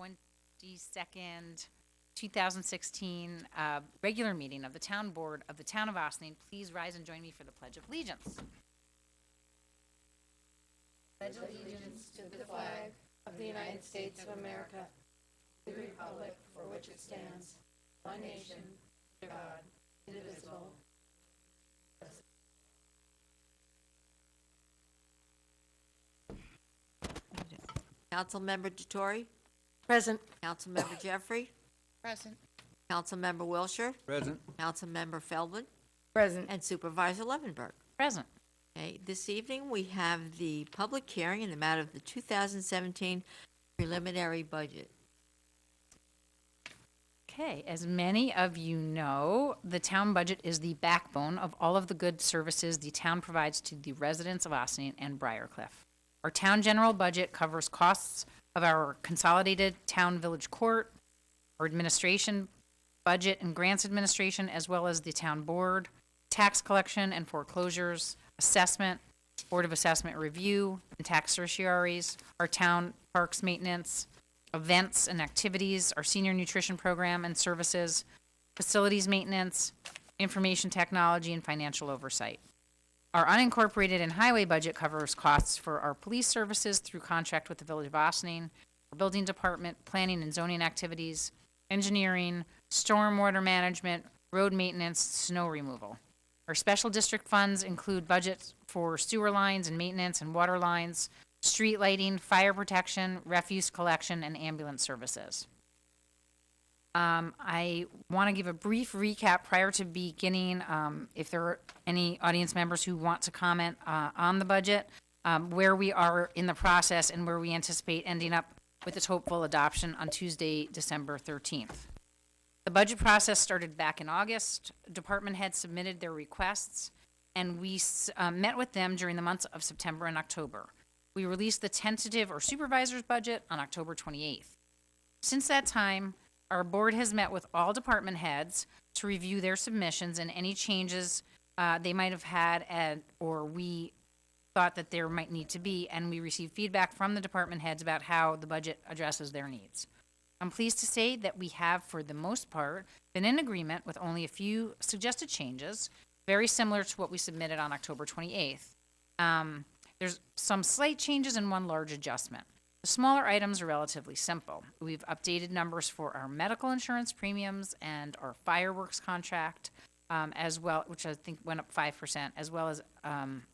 22nd, 2016 regular meeting of the Town Board of the Town of Ossining. Please rise and join me for the Pledge of Allegiance. Pledge allegiance to the flag of the United States of America, the republic for which it stands, one nation, under God, indivisible. Councilmember Dottori? Present. Councilmember Jeffrey? Present. Councilmember Wilshire? Present. Councilmember Feldman? Present. And Supervisor Levenberg. Present. Okay, this evening we have the public hearing in the matter of the 2017 preliminary budget. Okay, as many of you know, the town budget is the backbone of all of the good services the town provides to the residents of Ossining and Briarcliff. Our town general budget covers costs of our consolidated town village court, our administration, budget and grants administration, as well as the town board, tax collection and foreclosures, assessment, board of assessment review, and tax certiorieries, our town parks maintenance, events and activities, our senior nutrition program and services, facilities maintenance, information technology, and financial oversight. Our unincorporated and highway budget covers costs for our police services through contract with the Village of Ossining, our building department, planning and zoning activities, engineering, stormwater management, road maintenance, snow removal. Our special district funds include budgets for sewer lines and maintenance and water lines, street lighting, fire protection, refuse collection, and ambulance services. I want to give a brief recap prior to beginning, if there are any audience members who want to comment on the budget, where we are in the process and where we anticipate ending up with its hopeful adoption on Tuesday, December 13th. The budget process started back in August. Department heads submitted their requests, and we met with them during the months of September and October. We released the tentative or supervisor's budget on October 28th. Since that time, our board has met with all department heads to review their submissions and any changes they might have had or we thought that there might need to be, and we received feedback from the department heads about how the budget addresses their needs. I'm pleased to say that we have, for the most part, been in agreement with only a few suggested changes, very similar to what we submitted on October 28th. There's some slight changes and one large adjustment. The smaller items are relatively simple. We've updated numbers for our medical insurance premiums and our fireworks contract, as well, which I think went up 5%, as well as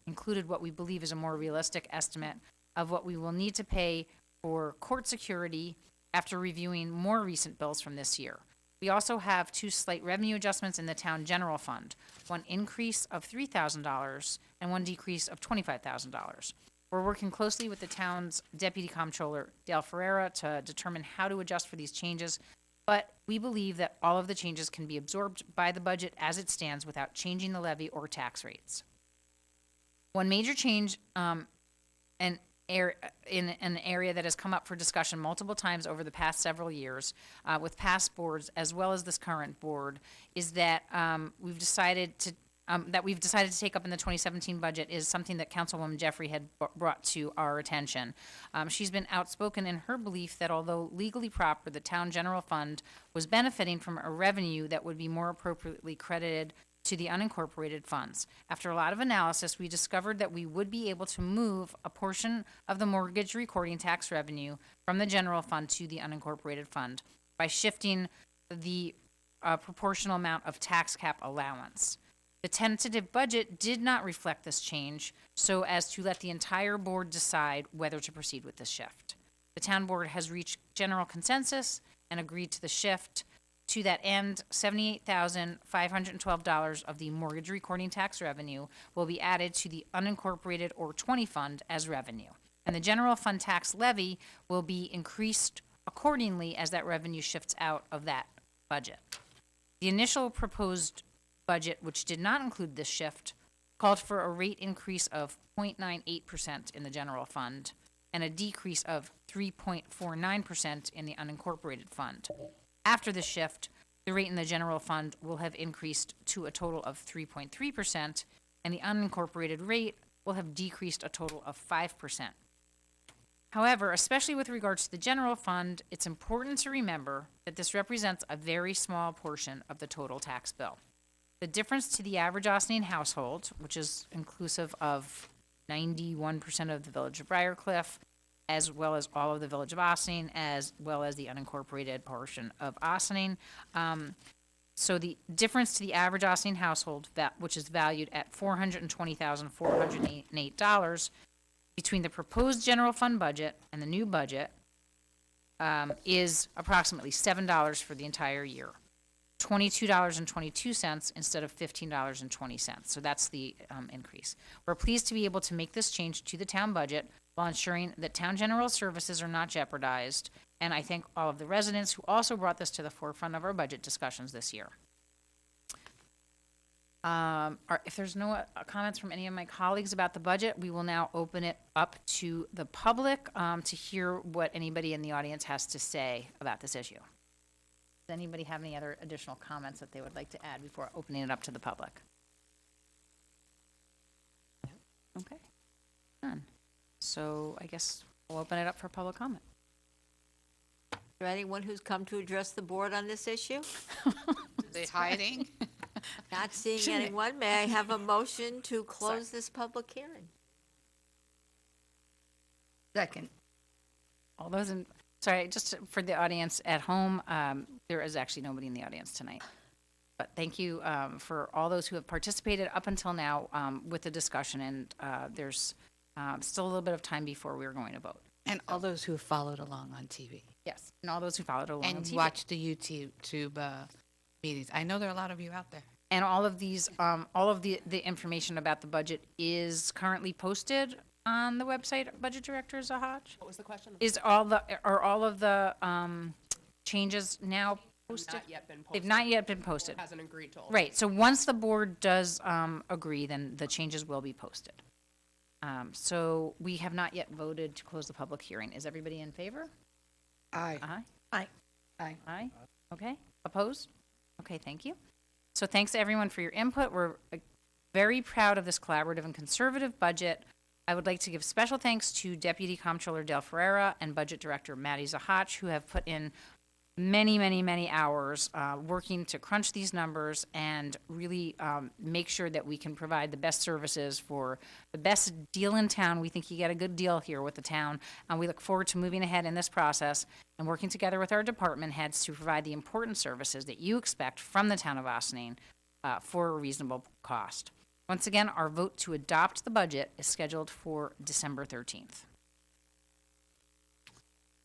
included what we believe is a more realistic estimate of what we will need to pay for court security after reviewing more recent bills from this year. We also have two slight revenue adjustments in the town general fund, one increase of $3,000 and one decrease of $25,000. We're working closely with the town's deputy comptroller, Dale Ferreira, to determine how to adjust for these changes, but we believe that all of the changes can be absorbed by the budget as it stands without changing the levy or tax rates. One major change in an area that has come up for discussion multiple times over the past several years with past boards as well as this current board is that we've decided to take up in the 2017 budget is something that Councilwoman Jeffrey had brought to our attention. She's been outspoken in her belief that although legally proper, the town general fund was benefiting from a revenue that would be more appropriately credited to the unincorporated funds. After a lot of analysis, we discovered that we would be able to move a portion of the mortgage recording tax revenue from the general fund to the unincorporated fund by shifting the proportional amount of tax cap allowance. The tentative budget did not reflect this change so as to let the entire board decide whether to proceed with this shift. The town board has reached general consensus and agreed to the shift. To that end, $78,512 of the mortgage recording tax revenue will be added to the unincorporated or 20 fund as revenue. And the general fund tax levy will be increased accordingly as that revenue shifts out of that budget. The initial proposed budget, which did not include this shift, called for a rate increase of 0.98% in the general fund and a decrease of 3.49% in the unincorporated fund. After the shift, the rate in the general fund will have increased to a total of 3.3%, and the unincorporated rate will have decreased a total of 5%. However, especially with regards to the general fund, it's important to remember that this represents a very small portion of the total tax bill. The difference to the average Austian household, which is inclusive of 91% of the village of Briarcliff, as well as all of the village of Austining, as well as the unincorporated portion of Austining. So the difference to the average Austining household, which is valued at $420,408, between the proposed general fund budget and the new budget, is approximately $7 for the entire year. $22.22 instead of $15.20. So that's the increase. We're pleased to be able to make this change to the town budget while ensuring that town general services are not jeopardized. And I thank all of the residents who also brought this to the forefront of our budget discussions this year. If there's no comments from any of my colleagues about the budget, we will now open it up to the public to hear what anybody in the audience has to say about this issue. Does anybody have any other additional comments that they would like to add before opening it up to the public? Okay, none. So I guess we'll open it up for public comment. Is there anyone who's come to address the board on this issue? They hiding? Not seeing Shouldn't it? anyone, may I have a motion to close this public hearing? Second. All those in, sorry, just for the audience at home, there is actually nobody in the audience tonight. But thank you for all those who have participated up until now with the discussion, and there's still a little bit of time before we're going to vote. And all those who have followed along on TV Yes, and all those who followed along on and TV. watched the YouTube meetings. I know there are a lot of you out there. And all of these, all of the information about the budget is currently posted on the website, Budget Director Zahaj? What was the question? Are all of the changes now posted? Not yet been posted. They've not yet been posted. Hasn't agreed to. Right, so once the board does agree, then the changes will be posted. So we have not yet voted to close the public hearing. Is everybody in favor? Aye. Aye? Aye. Aye. Aye? Okay, opposed? Okay, thank you. So thanks to everyone for your input. We're very proud of this collaborative and conservative budget. I would like to give special thanks to Deputy Comptroller Dale Ferreira and Budget Director Maddie Zahach, who have put in many, many, many hours working to crunch these numbers and really make sure that we can provide the best services for the best deal in town. We think you get a good deal here with the town, and we look forward to moving ahead in this process and working together with our department heads to provide the important services that you expect from the town of Austining for a reasonable cost. Once again, our vote to adopt the budget is scheduled for December 13th.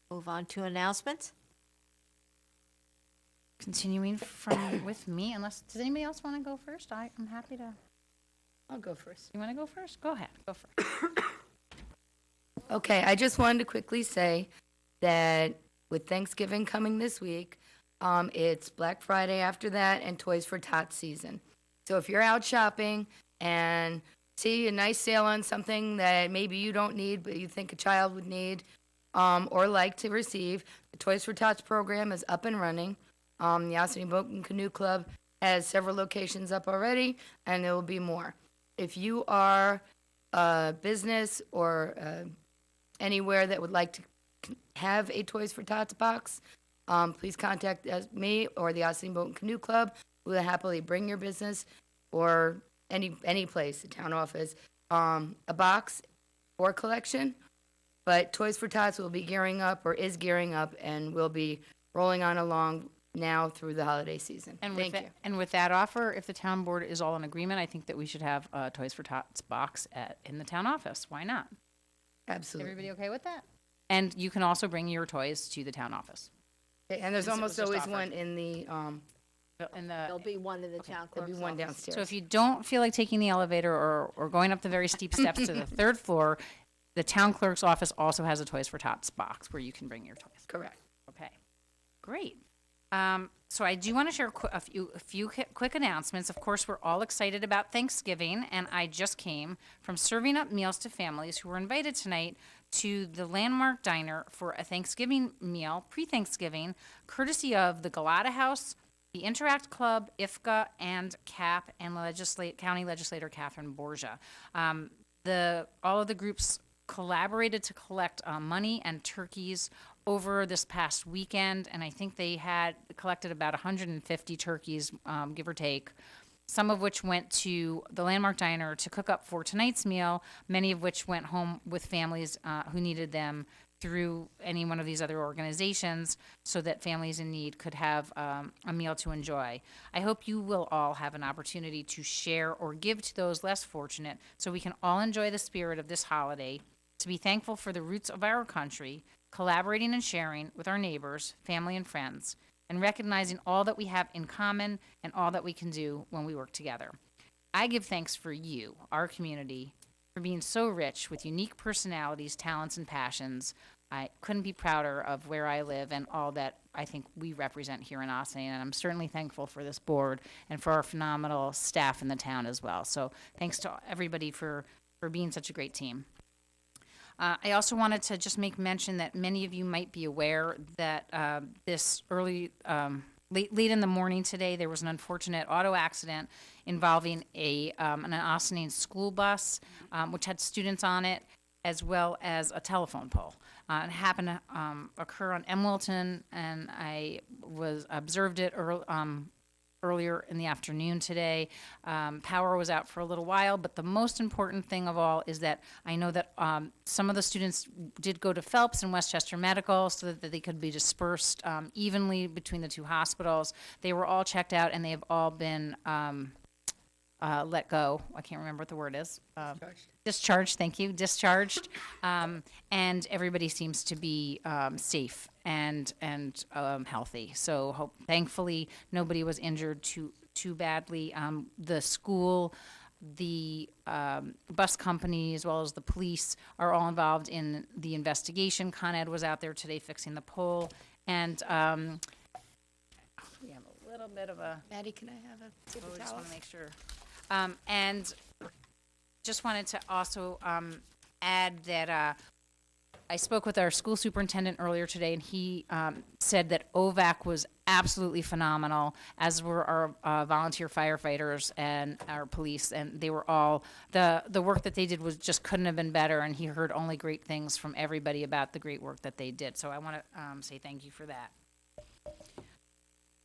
Move on to announcements. Continuing from with me, unless, does anybody else want to go first? I'm happy to. I'll go first. You want to go first? Go ahead, go first. Okay, I just wanted to quickly say that with Thanksgiving coming this week, it's Black Friday after that and Toys for Tots season. So if you're out shopping and see a nice sale on something that maybe you don't need, but you think a child would need or like to receive, the Toys for Tots program is up and running. The Austining Boat and Canoe Club has several locations up already, and there will be more. If you are a business or anywhere that would like to have a Toys for Tots box, please contact me or the Austining Boat and Canoe Club. We will happily bring your business or any place, the town office, a box for collection. But Toys for Tots will be gearing up or is gearing up and will be rolling on along now through the holiday season. And Thank with you. that, and with that offer, if the town board is all in agreement, I think that we should have a Toys for Tots box in the town office. Why not? Absolutely. Everybody okay with that? And you can also bring your toys to the town office. Okay, and there's Since it almost was just always offered. one in the, There'll be one in the town there'll clerk's be one office. downstairs. So if you don't feel like taking the elevator or going up the very steep steps to the third floor, the town clerk's office also has a Toys for Tots box where you can bring your toys. Correct. Okay, great. So I do want to share a few quick announcements. Of course, we're all excited about Thanksgiving, and I just came from serving up meals to families who were invited tonight to the Landmark Diner for a Thanksgiving meal, pre-Thanksgiving, courtesy of the Galata House, the Interact Club, IFCA, and CAP, and County Legislator Catherine Borgia. All of the groups collaborated to collect money and turkeys over this past weekend, and I think they had collected about 150 turkeys, give or take, some of which went to the Landmark Diner to cook up for tonight's meal, many of which went home with families who needed them through any one of these other organizations so that families in need could have a meal to enjoy. I hope you will all have an opportunity to share or give to those less fortunate so we can all enjoy the spirit of this holiday, to be thankful for the roots of our country, collaborating and sharing with our neighbors, family, and friends, and recognizing all that we have in common and all that we can do when we work together. I give thanks for you, our community, for being so rich with unique personalities, talents, and passions. I couldn't be prouder of where I live and all that I think we represent here in Ossining, and I'm certainly thankful for this board and for our phenomenal staff in the town as well. So thanks to everybody for being such a great team. I also wanted to just make mention that many of you might be aware that this late in the morning today, there was an unfortunate auto accident involving an Ossining school bus, which had students on it, as well as a telephone pole. It happened to occur on M. Wilton, and I observed it earlier in the afternoon today. Power was out for a little while, but the most important thing of all is that I know that some of the students did go to Phelps and Westchester Medical so that they could be dispersed evenly between the two hospitals. They were all checked out, and they have all been let go. I can't remember what the word is. Discharged, thank you, discharged. And everybody seems to be safe and healthy. So thankfully, nobody was injured too badly. The school, the bus company, as well as the police are all involved in the investigation. Con Ed was out there today fixing the pole. And we have a little bit of a... Maddie, can I have a paper I just towel? want to make sure. And just wanted to also add that I spoke with our school superintendent earlier today, and he said that OVAC was absolutely phenomenal, as were our volunteer firefighters and our police, and they were all, the work that they did just couldn't have been better, and he heard only great things from everybody about the great work that they did. So I want to say thank you for that.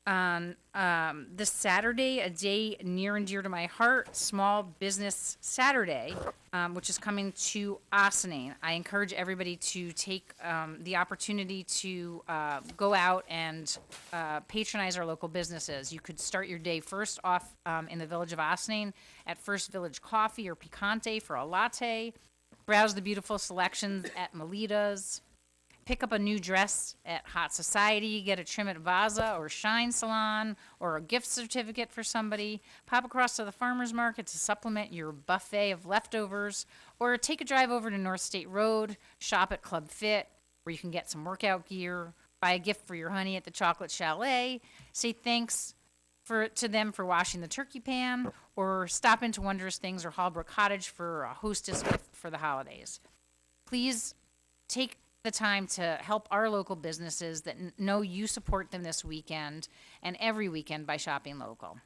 On this Saturday, a day near and dear to my heart, Small Business Saturday, which is coming to Ossining. I encourage everybody to take the opportunity to go out and patronize our local businesses. You could start your day first off in the village of Ossining at First Village Coffee or Picante for a latte. Browse the beautiful selections at Melita's. Pick up a new dress at Hot Society, get a trim at Vaza or Shine Salon, or a gift certificate for somebody. Pop across to the farmer's market to supplement your buffet of leftovers, or take a drive over to North State Road, shop at Club Fit, where you can get some workout gear, buy a gift for your honey at the Chocolate Chalet, say thanks to them for washing the turkey pan, or stop into Wondrous Things or Hallbrook Cottage for a hostess gift for the holidays. Please take the time to help our local businesses that know you support them this weekend and every weekend by shopping local.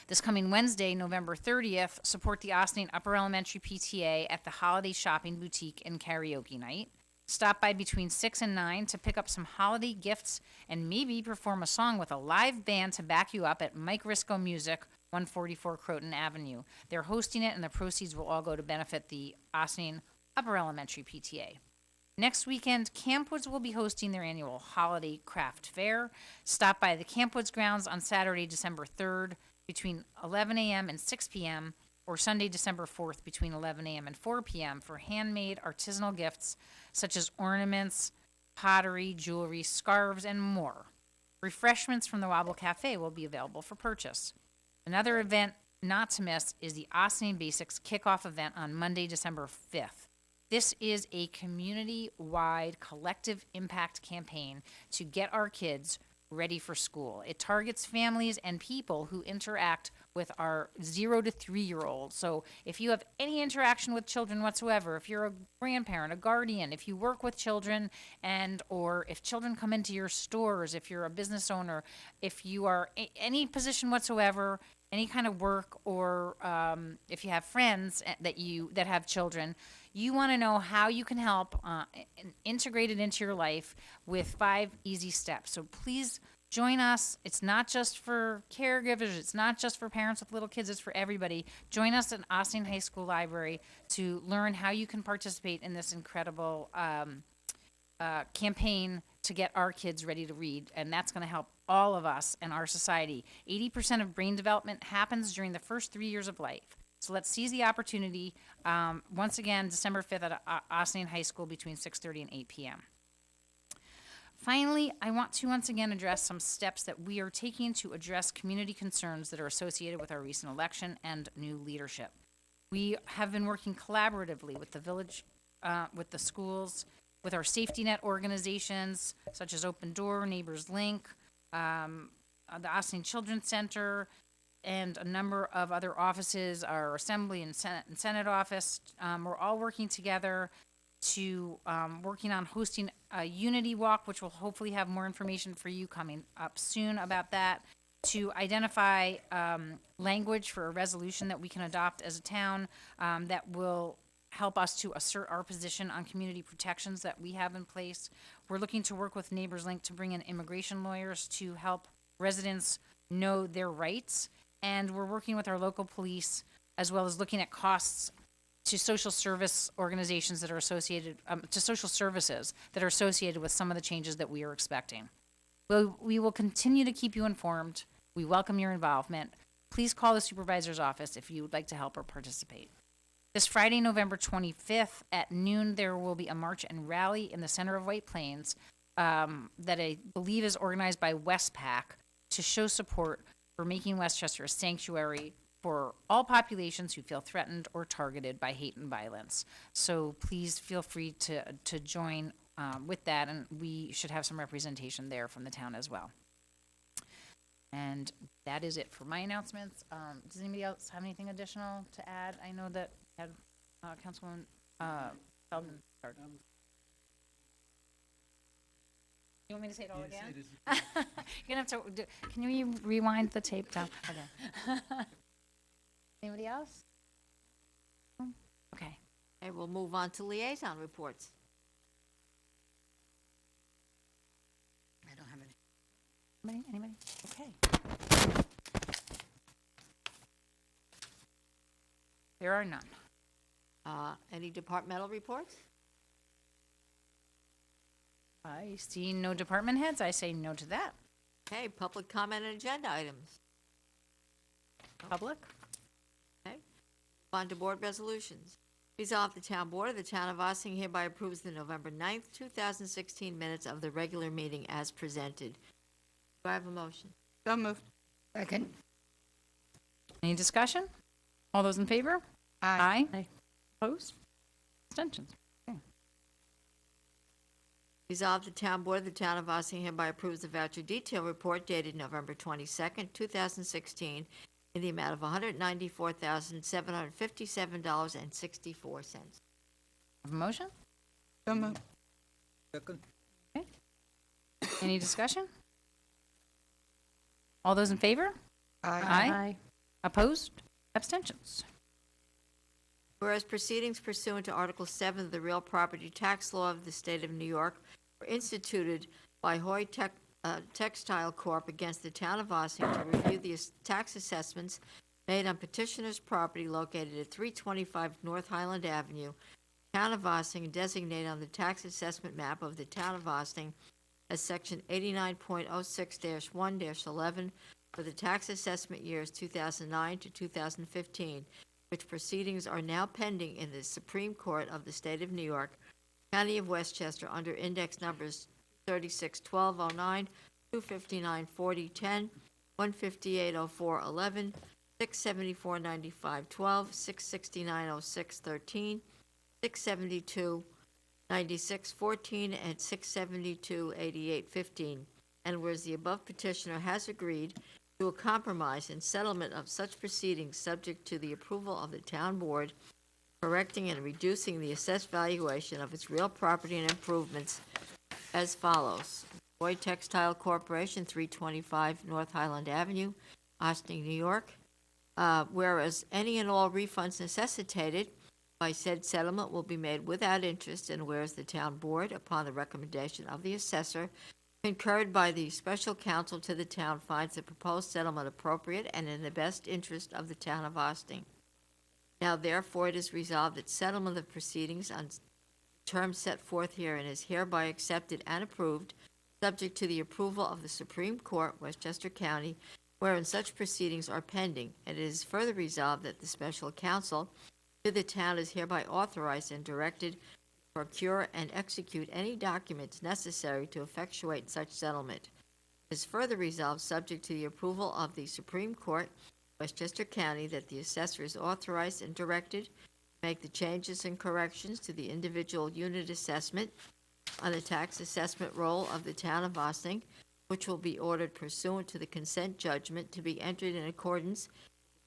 This coming Wednesday, November 30th, support the Ossining Upper Elementary PTA at the Holiday Shopping Boutique and Karaoke Night. Stop by between 6 and 9 to pick up some holiday gifts and maybe perform a song with a live band to back you up at Mike Risco Music, 144 Croton Avenue. They're hosting it, and the proceeds will all go to benefit the Ossining Upper Elementary PTA. Next weekend, Campwoods will be hosting their annual holiday craft fair. Stop by the Campwoods grounds on Saturday, December 3rd between 11 a.m. and 6 p.m., or Sunday, December 4th between 11 a.m. and 4 p.m. for handmade artisanal gifts such as ornaments, pottery, jewelry, scarves, and more. Refreshments from the Wobble Cafe will be available for purchase. Another event not to miss is the Ossining Basics kickoff event on Monday, December 5th. This is a community-wide collective impact campaign to get our kids ready for school. It targets families and people who interact with our 0 to 3-year-olds. So if you have any interaction with children whatsoever, if you're a grandparent, a guardian, if you work with children, or if children come into your stores, if you're a business owner, if you are any position whatsoever, any kind of work, or if you have friends that have children, You want to know how you can help and integrate it into your life with 5 easy steps. So please join us. It's not just for caregivers. It's not just for parents with little kids. It's for everybody. Join us at Austin High School Library to learn how you can participate in this incredible campaign to get our kids ready to read, and that's going to help all of us and our society. 80% of brain development happens during the first 3 years of life. So let's seize the opportunity. Once again, December 5th at Austin High School between 6:30 and 8 p.m. Finally, I want to once again address some steps that we are taking to address community concerns that are associated with our recent election and new leadership. We have been working collaboratively with the village, with the schools, with our safety net organizations such as Open Door, Neighbors Link, the Austin Children's Center, and a number of other offices, our Assembly and Senate office. We're all working together to working on hosting a unity walk, which will hopefully have more information for you coming up soon about that, to identify language for a resolution that we can adopt as a town that will help us to assert our position on community protections that we have in place. We're looking to work with Neighbors Link to bring in immigration lawyers to help residents know their rights. And we're working with our local police as well as looking at costs to social service organizations that are associated, to social services that are associated with some of the changes that we are expecting. We will continue to keep you informed. We welcome your involvement. Please call the supervisor's office if you would like to help or participate. This Friday, November 25th at noon, there will be a march and rally in the center of White Plains that I believe is organized by Westpac to show support for making Westchester a sanctuary for all populations who feel threatened or targeted by hate and violence. So please feel free to join with that, and we should have some representation there from the town as well. And that is it for my announcements. Does anybody else have anything additional to add? I know that had Councilwoman Feldman start. You want me to say it all again? You're gonna have to. Can you rewind the tape down? Okay. Anybody else? Okay. Okay, we'll move on to liaison reports. I don't have any. Anybody? Okay. There are none. Any departmental reports? I see no department heads. I say no to that. Okay, public comment and agenda items. Public? Okay. On to board resolutions. Resolve the town board of the town of Ossining hereby approves the November 9th, 2016 minutes of the regular meeting as presented. Do I have a motion? So moved. Second. Any discussion? All those in favor? Aye. Aye. Opposed? Abstentions? Resolve the town board of the town of Ossining hereby approves the voucher detail report dated November 22nd, 2016 in the amount of $194,757.64. Have a motion? So moved. Any discussion? All those in favor? Aye. Opposed? Abstentions? Whereas proceedings pursuant to Article 7 of the Real Property Tax Law of the State of New York were instituted by Hoy Textile Corp. Against the town of Ossining to review the tax assessments made on petitioner's property located at 325 North Highland Avenue, town of Ossining, designated on the tax assessment map of the town of Ossining as Section 89.06-1-11 for the tax assessment years 2009 to 2015, which proceedings are now pending in the Supreme Court of the State of New York, County of Westchester, under index numbers 361209, 2594010, 1580411, 6749512, 6690613, 6729614, and 6728815. And whereas the above petitioner has agreed to a compromise and settlement of such proceedings subject to the approval of the town board, correcting and reducing the assessed valuation of its real property and improvements as follows. Boyd Textile Corporation, 325 North Highland Avenue, Ossining, New York. Whereas any and all refunds necessitated by said settlement will be made without interest, and whereas the town board, upon the recommendation of the assessor, concurred by the special counsel to the town, finds the proposed settlement appropriate and in the best interest of the town of Austin. Now therefore it is resolved that settlement of proceedings on terms set forth herein is hereby accepted and approved, subject to the approval of the Supreme Court, Westchester County, wherein such proceedings are pending. And it is further resolved that the special counsel to the town is hereby authorized and directed to procure and execute any documents necessary to effectuate such settlement. It is further resolved, subject to the approval of the Supreme Court, Westchester County, that the assessor is authorized and directed to make the changes and corrections to the individual unit assessment on the tax assessment roll of the town of Ossining, which will be ordered pursuant to the consent judgment to be entered in accordance with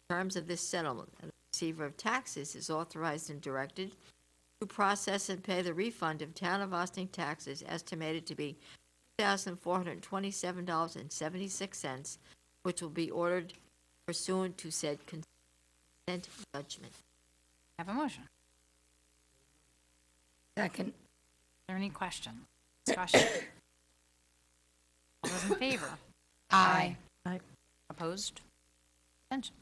the terms of this settlement. And the receiver of taxes is authorized and directed to process and pay the refund of town of Ossining taxes estimated to be $2,427.76, which will be ordered pursuant to said consent judgment. Have a motion. Second. Is there any question? Discussion? All those in favor? Aye. Opposed? Abstentions?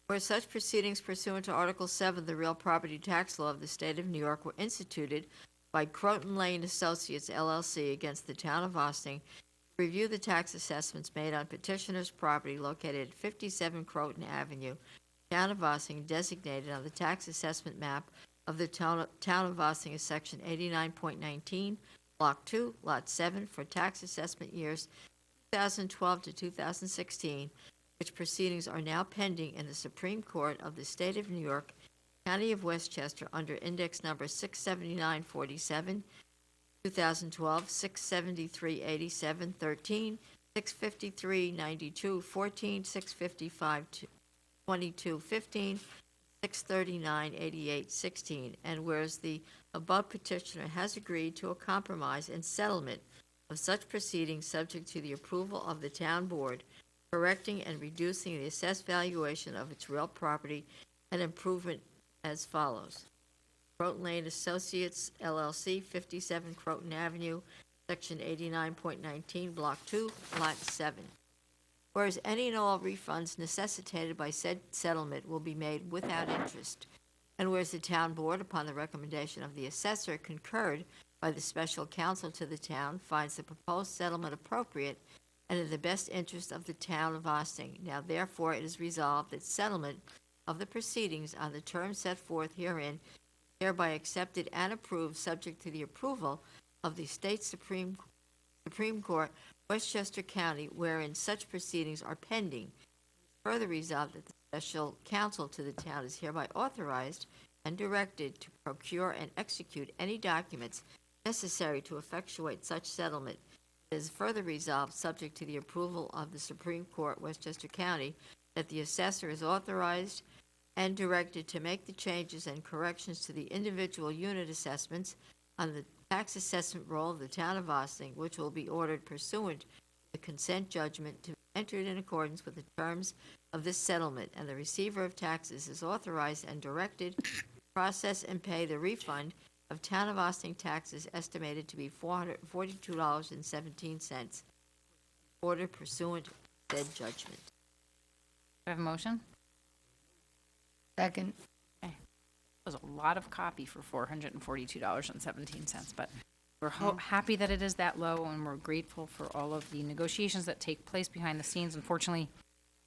Where such proceedings pursuant to Article 7 of the Real Property Tax Law of the State of New York were instituted by Croton Lane Associates LLC against the town of Ossining to review the tax assessments made on petitioner's property located at 57 Croton Avenue, town of Ossining, designated on the tax assessment map of the town of Ossining as Section 89.19, Block 2, Lot 7, for tax assessment years 2012 to 2016, which proceedings are now pending in the Supreme Court of the State of New York, County of Westchester, under index number 67947, 2012, 67387, 13, 65392, 14, 655, 22, 15, 639, 88, 16, and whereas the above petitioner has agreed to a compromise and settlement of such proceedings subject to the approval of the town board, correcting and reducing the assessed valuation of its real property and improvement as follows. Croton Lane Associates LLC, 57 Croton Avenue, Section 89.19, Block 2, Lot 7. Whereas any and all refunds necessitated by said settlement will be made without interest, and whereas the town board, upon the recommendation of the assessor, concurred by the special counsel to the town, finds the proposed settlement appropriate and in the best interest of the town of Ossining. Now therefore it is resolved that settlement of the proceedings on the terms set forth herein hereby accepted and approved, subject to the approval of the State Supreme Court, Westchester County, wherein such proceedings are pending. Further resolved that the special counsel to the town is hereby authorized and directed to procure and execute any documents necessary to effectuate such settlement. It is further resolved, subject to the approval of the Supreme Court, Westchester County, that the assessor is authorized and directed to make the changes and corrections to the individual unit assessments on the tax assessment roll of the town of Ossining, which will be ordered pursuant to the consent judgment to be entered in accordance with the terms of this settlement, and the receiver of taxes is authorized and directed to process and pay the refund of town of Ossining taxes estimated to be $442.17, order pursuant to said judgment. Do I have a motion? Second. That was a lot of copy for $442.17, but we're happy that it is that low, and we're grateful for all of the negotiations that take place behind the scenes. Unfortunately,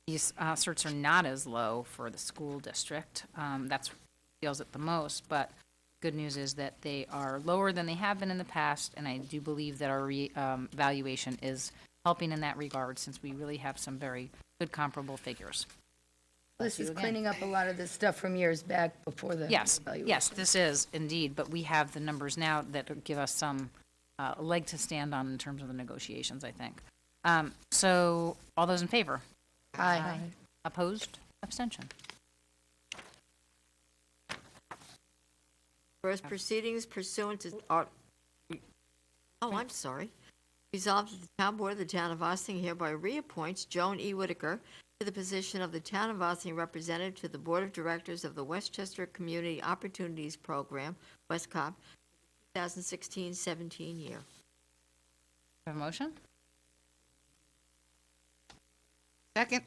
these certs are not as low for the school district. That's what feels it the most, but good news is that they are lower than they have been in the past, and I do believe that our valuation is helping in that regard, since we really have some very good comparable figures. This is again. cleaning up a lot of the stuff from years back before the Yes, evaluation. yes, this is indeed, but we have the numbers now that give us some leg to stand on in terms of the negotiations, I think. So, all those in favor? Aye. Opposed? Abstention? Whereas proceedings pursuant to I'm sorry. Resolved that the town board of the town of Ossining hereby reappoints Joan E. Whitaker to to the position of the Town of Ossining representative to the Board of Directors of the Westchester Community Opportunities Program, WestCOP, 2016-17 year. Have a motion? Second.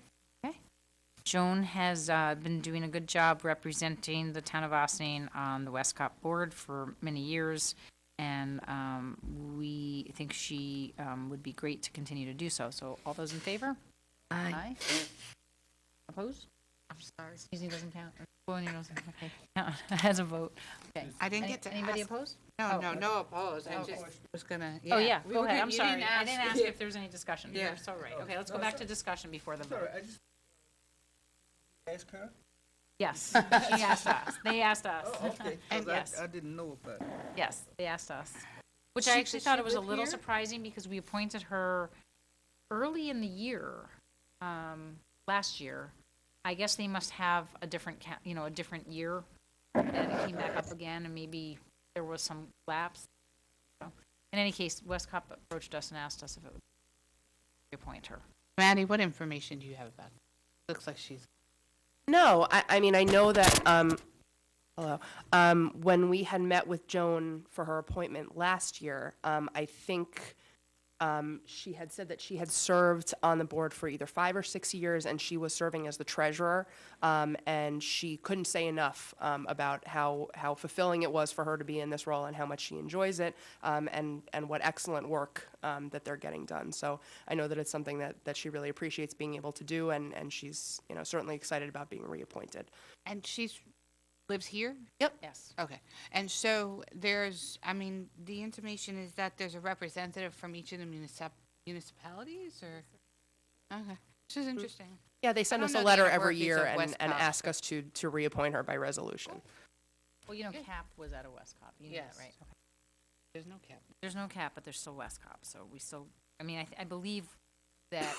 Joan has been doing a good job representing the town of Austining on the Westcott board for many years, and we think she would be great to continue to do so. So all those in favor? Aye. Opposed? I'm sorry. Sneezing doesn't count. Blowing your nose, okay. As a vote. Okay. I didn't get to Anybody ask- opposed? No, Oh. no opposed. I just was gonna. Oh, yeah, we go were ahead, good. I'm You sorry. didn't I didn't ask if there was any discussion. Yeah. You're so right. Okay, let's go back to discussion before the vote. Sorry, I just asked her. Yes, she asked us. They asked us. Oh, okay. And 'cause yes. I didn't know about it. Yes, they asked us. Which I actually thought it was a little surprising because we appointed her early in the year, last year. I guess they must have a different, a different year, and it came back up again, and maybe there was some lapse. So, in any case, Westcott approached us and asked us if it would appoint her. Maddie, what information do you have about it? Looks like she's. No, I mean, I know that, hello, when we had met with Joan for her appointment last year, I think she had said that she had served on the board for either 5 or 6 years, and she was serving as the treasurer, and she couldn't say enough about how fulfilling it was for her to be in this role and how much she enjoys it, and what excellent work that they're getting done. So I know that it's something that she really appreciates being able to do, and she's, certainly excited about being reappointed. And she's lives here? Yes. Okay. And so the intimation is that there's a representative from each of the municipalities, or? Okay. This is interesting. Yeah, they send I us don't a know the letter inner every workings year of and Westcott, ask but- us to reappoint her by resolution. Well, Cap was out of Westcott. You knew that, Yes. right? Okay. There's no cap. There's no Cap, but there's still Westcott, so we still, I believe that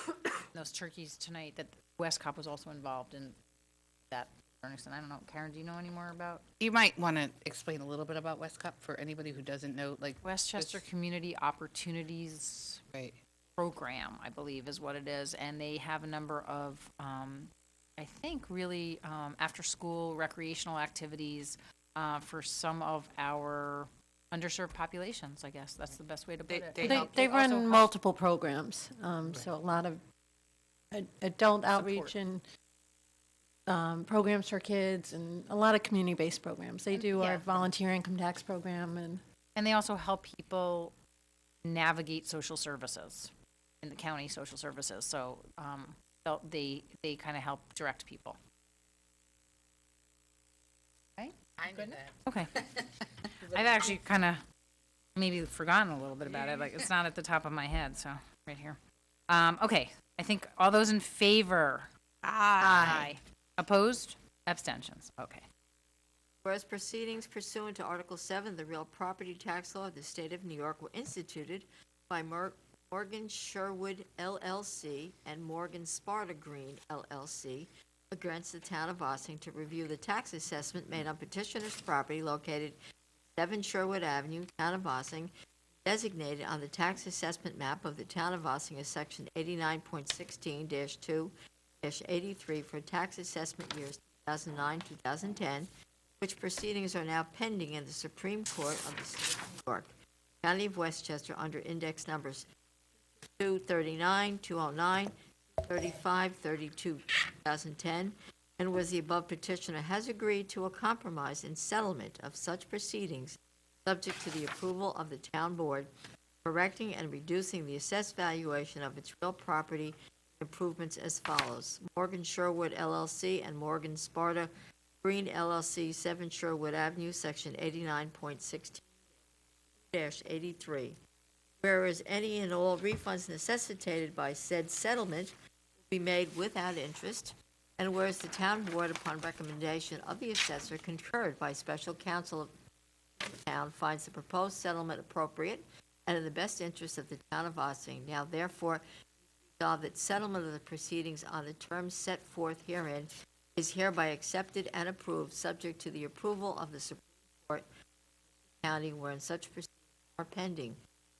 those turkeys tonight, that Westcott was also involved in that. Ernest, I don't know, Karen, do you know any more about? You might want to explain a little bit about Westcott for anybody who doesn't know, like. Westchester Community Opportunities Right. Program, I believe is what it is, and they have a number of, I think, really after-school recreational activities for some of our underserved populations, I guess. That's the best way to put it. They run multiple programs, so a lot of adult outreach and programs for kids and a lot of community-based programs. They do Yeah. our volunteer income tax program and And they also help people navigate social services in the county social services. So they kind of help direct people. Right? I know that. Okay. I've actually kind of maybe forgotten a little bit about it. Like it's not at the top of my head. So right here. Okay. I think all those in favor. Aye. Opposed? Abstentions. Okay. Whereas proceedings pursuant to Article 7 of the Real Property Tax Law of the State of New York were instituted by Morgan Sherwood LLC and Morgan Sparta Green LLC against the town of Ossining to review the tax assessment made on petitioner's property located 7 Sherwood Avenue, town of Ossining, designated on the tax assessment map of the town of Ossining as section 89.16-2-83 for tax assessment years 2009-2010, which proceedings are now pending in the Supreme Court of the State of New York, County of Westchester, under index numbers 239, 209, 35, 32, 2010, and whereas the above petitioner has agreed to a compromise in settlement of such proceedings, subject to the approval of the town board, correcting and reducing the assessed valuation of its real property improvements as follows. Morgan Sherwood LLC and Morgan Sparta Green LLC, 7 Sherwood Avenue, Section 89.16-83. Whereas any and all refunds necessitated by said settlement will be made without interest, and whereas the town board, upon recommendation of the assessor, concurred by special counsel of the town, finds the proposed settlement appropriate and in the best interest of the town of Ossining. Now therefore, resolved that settlement of the proceedings on the terms set forth herein is hereby accepted and approved, subject to the approval of the Supreme Court of the county wherein such proceedings are pending.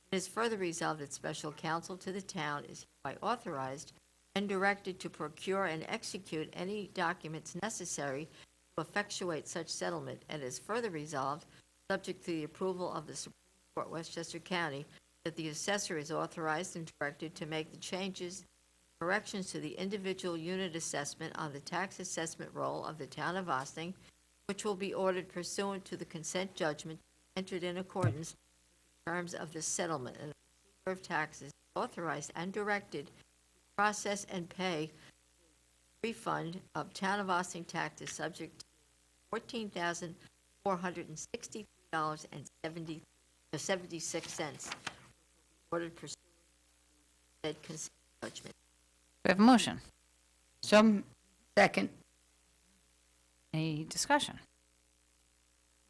It is further resolved that special counsel to the town is hereby authorized and directed to procure and execute any documents necessary to effectuate such settlement, and is further resolved, subject to the approval of the Supreme Court, Westchester County, that the assessor is authorized and directed to make the changes, corrections to the individual unit assessment on the tax assessment roll of the town of Ossining, which will be ordered pursuant to the consent judgment entered in accordance with the terms of this settlement, and the receiver of taxes is authorized and directed to process and pay refund of town of Ossining taxes subject to $14,463.76, ordered pursuant to said consent judgment. We have a motion. Second. Any discussion?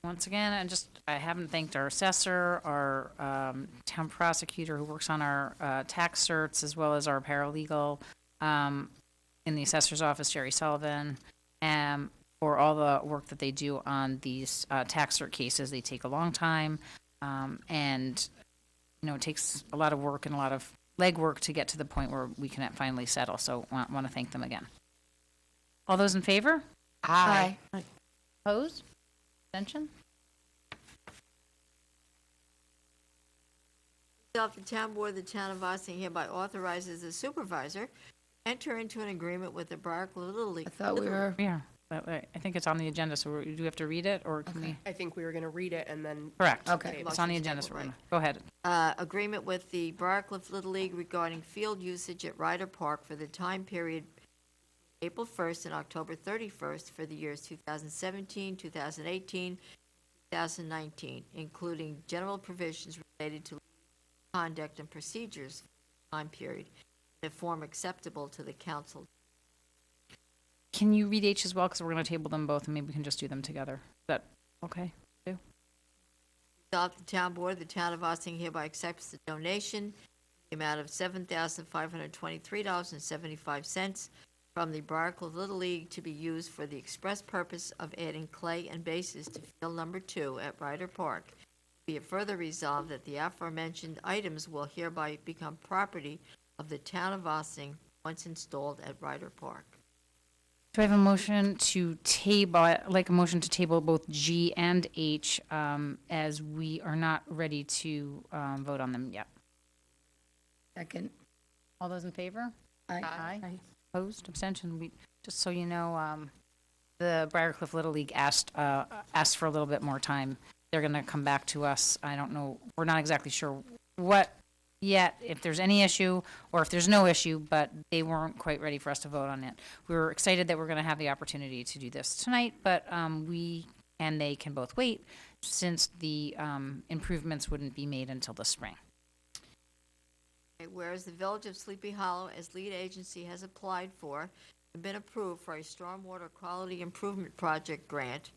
Once again, I haven't thanked our assessor, our town prosecutor who works on our tax certs, as well as our paralegal in the assessor's office, Jerry Sullivan, for all the work that they do on these tax cert cases. They take a long time, and, it takes a lot of work and a lot of legwork to get to the point where we can finally settle. So want to thank them again. All those in favor? Aye. Opposed? Abstention? Resolved, the town board of the town of Ossining hereby authorizes the supervisor to enter into an agreement with the Briarcliff Little League. I thought we were, Yeah, I think it's on the agenda, so do we have to read it, or can we? I think we were gonna read it and then. Correct. Okay. It's on the agenda, so we're gonna, go ahead. Agreement with the Briarcliff Little League regarding field usage at Ryder Park for the time period April 1st and October 31st for the years 2017, 2018, 2019, including general provisions related to conduct and procedures for the time period in a form acceptable to the council. Can you read H as well, because we're gonna table them both, and maybe we can just do them together. Is that okay? Resolved, the town board of the town of Ossining hereby accepts the donation in the amount of $7,523.75 from the Briarcliff Little League to be used for the express purpose of adding clay and bases to field number 2 at Ryder Park. Be it further resolved that the aforementioned items will hereby become property of the town of Ossining once installed at Ryder Park. Do I have a motion to table, I'd like a motion to table both G and H, as we are not ready to vote on them yet. second. All those in favor? Aye. Opposed, abstention? Just so you know, the Briarcliff Little League asked for a little bit more time. They're gonna come back to us. I don't know, we're not exactly sure what yet, if there's any issue or if there's no issue, but they weren't quite ready for us to vote on it. We were excited that we're gonna have the opportunity to do this tonight, but we and they can both wait, since the improvements wouldn't be made until the spring. Whereas the Village of Sleepy Hollow, as lead agency, has applied for and been approved for a stormwater quality improvement project grant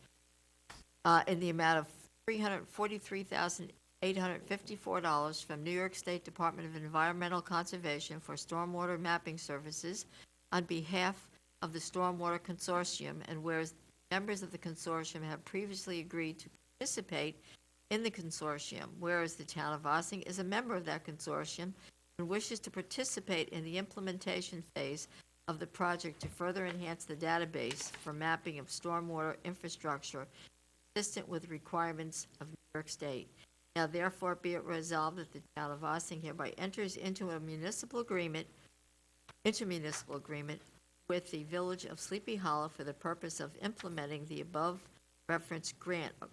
in the amount of $343,854 from New York State Department of Environmental Conservation for stormwater mapping services on behalf of the Stormwater Consortium, and whereas members of the consortium have previously agreed to participate in the consortium, whereas the town of Ossining is a member of that consortium and wishes to participate in the implementation phase of the project to further enhance the database for mapping of stormwater infrastructure consistent with requirements of New York State. Now therefore be it resolved that the town of Ossining hereby enters into a intermunicipal agreement with the Village of Sleepy Hollow for the purpose of implementing the above referenced grant of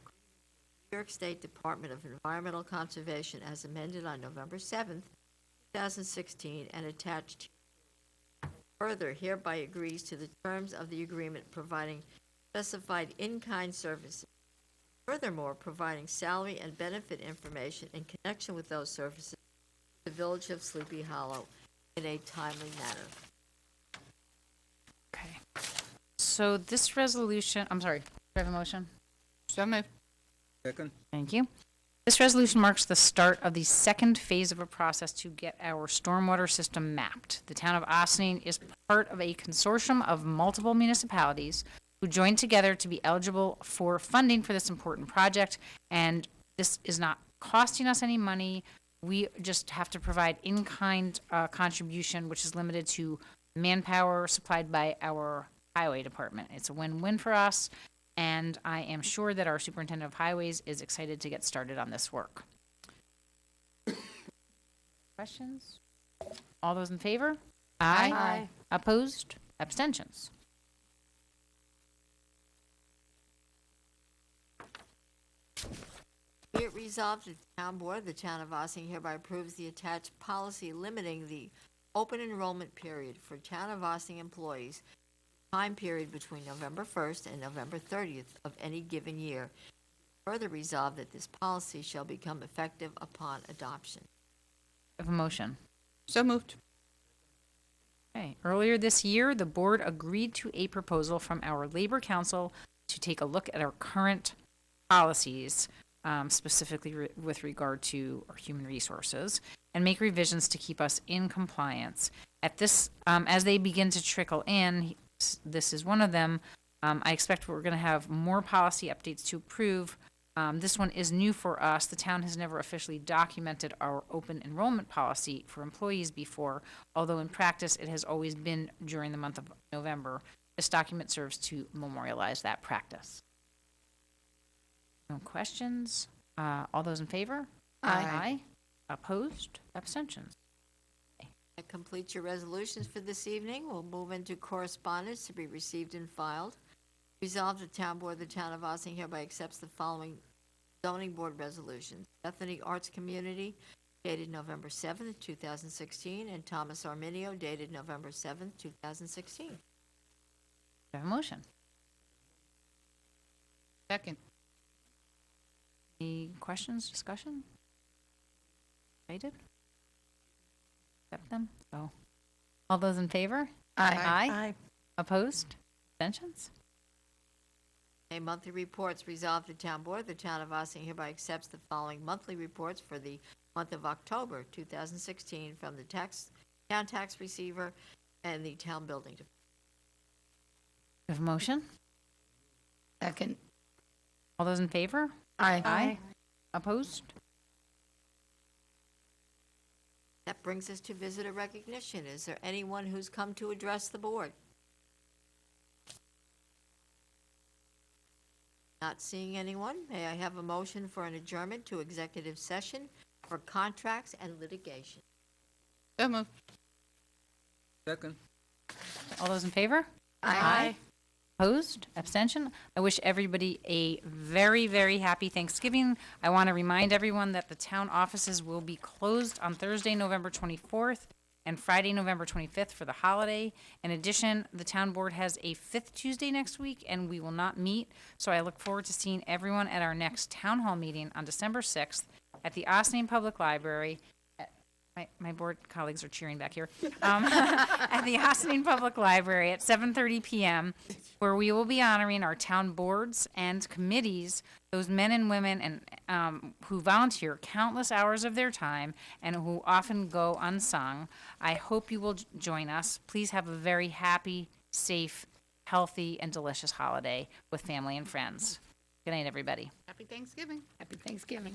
New York State Department of Environmental Conservation as amended on November 7th, 2016, and attached. Further, hereby agrees to the terms of the agreement providing specified in-kind services. Furthermore, providing salary and benefit information in connection with those services to the Village of Sleepy Hollow in a timely manner. Okay. So this resolution, I'm sorry, do I have a motion? So moved. Second? Thank you. This resolution marks the start of the second phase of a process to get our stormwater system mapped. The town of Ossining is part of a consortium of multiple municipalities who joined together to be eligible for funding for this important project, and this is not costing us any money. We just have to provide in-kind contribution, which is limited to manpower supplied by our highway department. It's a win-win for us, and I am sure that our superintendent of highways is excited to get started on this work. Questions? All those in favor? Aye. Opposed? Abstentions? Be it resolved that the town board of the town of Ossining hereby approves the attached policy limiting the open enrollment period for town of Ossining employees, time period between November 1st and November 30th of any given year. Further resolved that this policy shall become effective upon adoption. Have a motion. So moved. Okay. Earlier this year, the board agreed to a proposal from our Labor Council to take a look at our current policies, specifically with regard to our human resources, and make revisions to keep us in compliance. At this, as they begin to trickle in, this is one of them. I expect we're going to have more policy updates to approve. This one is new for us. The town has never officially documented our open enrollment policy for employees before, although in practice it has always been during the month of November. This document serves to memorialize that practice. No questions? All those in favor? Aye. Opposed? Abstentions? That completes your resolutions for this evening. We'll move into correspondence to be received and filed. Resolved, the town board of the town of Ossining hereby accepts the following zoning board resolutions. Bethany Arts Community dated November 7th, 2016, and Thomas Arminio dated November 7th, 2016. Do I have a motion? Second. Any questions, discussion? Excited? Accept them? Oh. All those in favor? Aye. Opposed? Abstentions? A monthly reports. Resolved, the town board of the town of Ossining hereby accepts the following monthly reports for the month of October 2016 from the town tax receiver and the town building department. Do I have a motion? Second. All those in favor? Aye. Opposed? That brings us to visitor recognition. Is there anyone who's come to address the board? Not seeing anyone. May I have a motion for an adjournment to executive session for contracts and litigation? So moved. Second. All those in favor? Aye. Opposed? Abstention? I wish everybody a very, very happy Thanksgiving. I want to remind everyone that the town offices will be closed on Thursday, November 24th, and Friday, November 25th for the holiday. In addition, the town board has a fifth Tuesday next week, and we will not meet. So I look forward to seeing everyone at our next town hall meeting on December 6th at the Ossining Public Library. My board colleagues are cheering back here. At the Ossining Public Library at 7:30 p.m., where we will be honoring our town boards and committees, those men and women and who volunteer countless hours of their time and who often go unsung. I hope you will join us. Please have a very happy, safe, healthy, and delicious holiday with family and friends. Good night, everybody. Happy Thanksgiving. Happy Thanksgiving.